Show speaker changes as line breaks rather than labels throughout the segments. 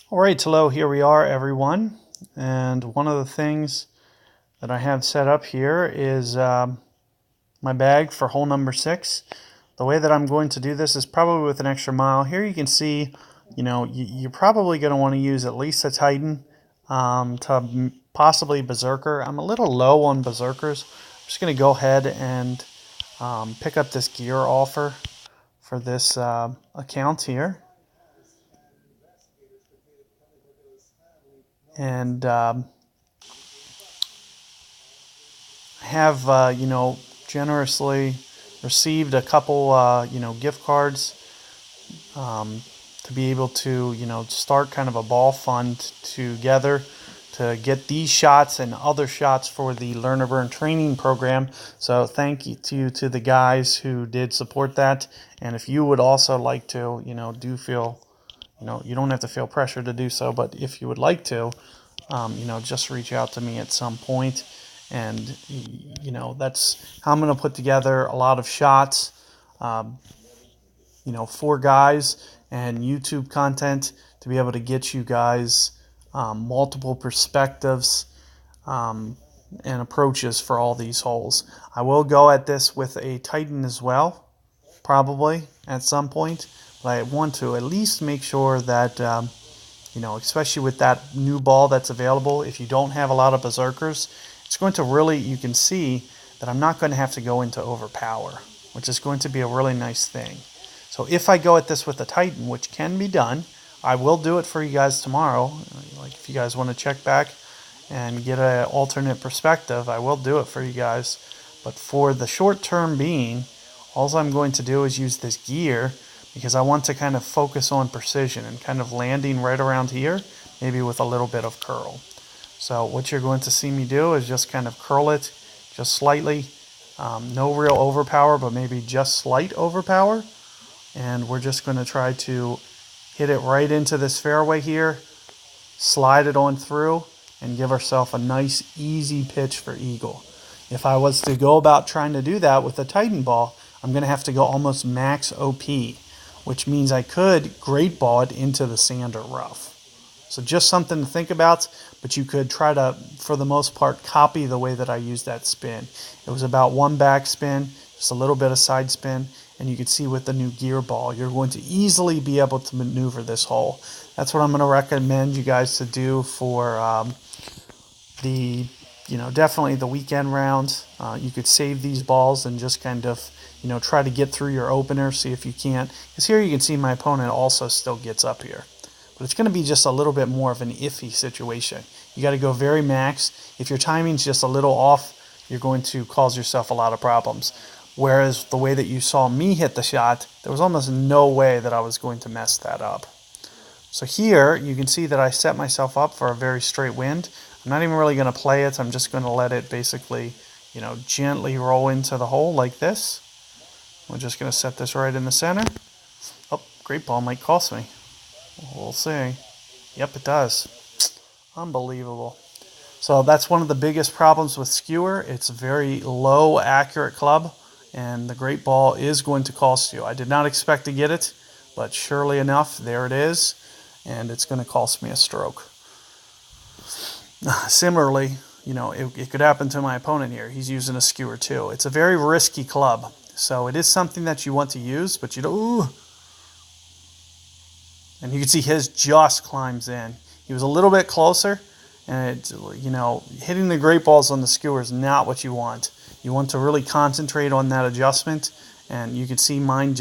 All right, hello, here we are, everyone. And one of the things that I have set up here is my bag for hole number 6. The way that I'm going to do this is probably with an extra mile. Here you can see, you're probably going to want to use at least a Titan to possibly Berserker. I'm a little low on Berserkers. I'm just going to go ahead and pick up this gear offer for this account here. And have generously received a couple gift cards to be able to start kind of a ball fund together to get these shots and other shots for the Learn to Burn training program. So thank you to the guys who did support that. And if you would also like to, do feel, you don't have to feel pressure to do so, but if you would like to, just reach out to me at some point. And, that's how I'm going to put together a lot of shots, for guys and YouTube content to be able to get you guys multiple perspectives and approaches for all these holes. I will go at this with a Titan as well, probably at some point, but I want to at least make sure that especially with that new ball that's available, if you don't have a lot of Berserkers, it's going to really, you can see that I'm not going to have to go into overpower, which is going to be a really nice thing. So if I go at this with a Titan, which can be done, I will do it for you guys tomorrow. Like if you guys want to check back and get an alternate perspective, I will do it for you guys. But for the short term being, all I'm going to do is use this gear because I want to kind of focus on precision and kind of landing right around here, maybe with a little bit of curl. So what you're going to see me do is just kind of curl it just slightly. No real overpower, but maybe just slight overpower. And we're just going to try to hit it right into this fairway here, slide it on through, and give ourselves a nice easy pitch for eagle. If I was to go about trying to do that with a Titan ball, I'm going to have to go almost max OP, which means I could great ball it into the sand or rough. So just something to think about, but you could try to, for the most part, copy the way that I used that spin. It was about one back spin, just a little bit of side spin, and you can see with the new gear ball, you're going to easily be able to maneuver this hole. That's what I'm going to recommend you guys to do for definitely the weekend round. You could save these balls and just kind of, try to get through your opener, see if you can't. Because here you can see my opponent also still gets up here. But it's going to be just a little bit more of an iffy situation. You got to go very max. If your timing's just a little off, you're going to cause yourself a lot of problems. Whereas the way that you saw me hit the shot, there was almost no way that I was going to mess that up. So here, you can see that I set myself up for a very straight wind. I'm not even really going to play it. I'm just going to let it basically, gently roll into the hole like this. We're just going to set this right in the center. Oh, great ball might cost me. We'll see. Yep, it does. Unbelievable. So that's one of the biggest problems with skewer. It's a very low accurate club, and the great ball is going to cost you. I did not expect to get it, but surely enough, there it is, and it's going to cost me a stroke. Similarly, it could happen to my opponent here. He's using a skewer too. It's a very risky club, so it is something that you want to use, but you don't. Ooh. And you can see his just climbs in. He was a little bit closer, and hitting the great balls on the skewer is not what you want. You want to really concentrate on that adjustment, and you can see mine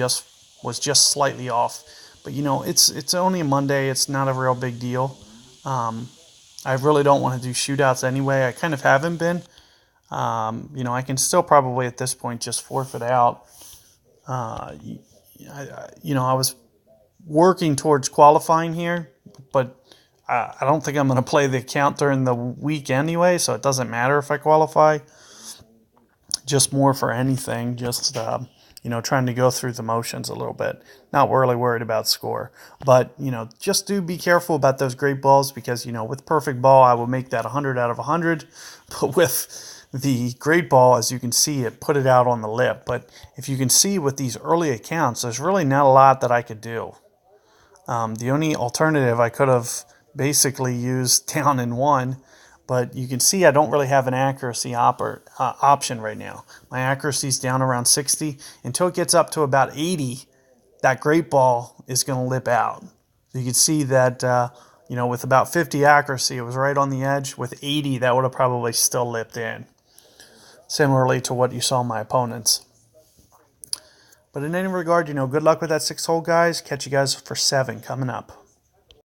was just slightly off. But it's only a Monday. It's not a real big deal. I really don't want to do shootouts anyway. I kind of haven't been. I can still probably at this point just forfeit out. I was working towards qualifying here, but I don't think I'm going to play the account during the week anyway, so it doesn't matter if I qualify. Just more for anything, just trying to go through the motions a little bit. Not really worried about score, but just do be careful about those great balls because with perfect ball I will make that 100 out of 100, but with the great ball, as you can see, it put it out on the lip. But if you can see with these early accounts, there's really not a lot that I could do. The only alternative I could have basically use down in one. But you can see I don't really have an accuracy option right now. My accuracy is down around 60. Until it gets up to about 80, that great ball is going to lip out. So you can see that, with about 50 accuracy, it was right on the edge. With 80, that would have probably still lipped in. Similarly to what you saw my opponents. But in any regard, good luck with that 6-hole, guys. Catch you guys for 7 coming up.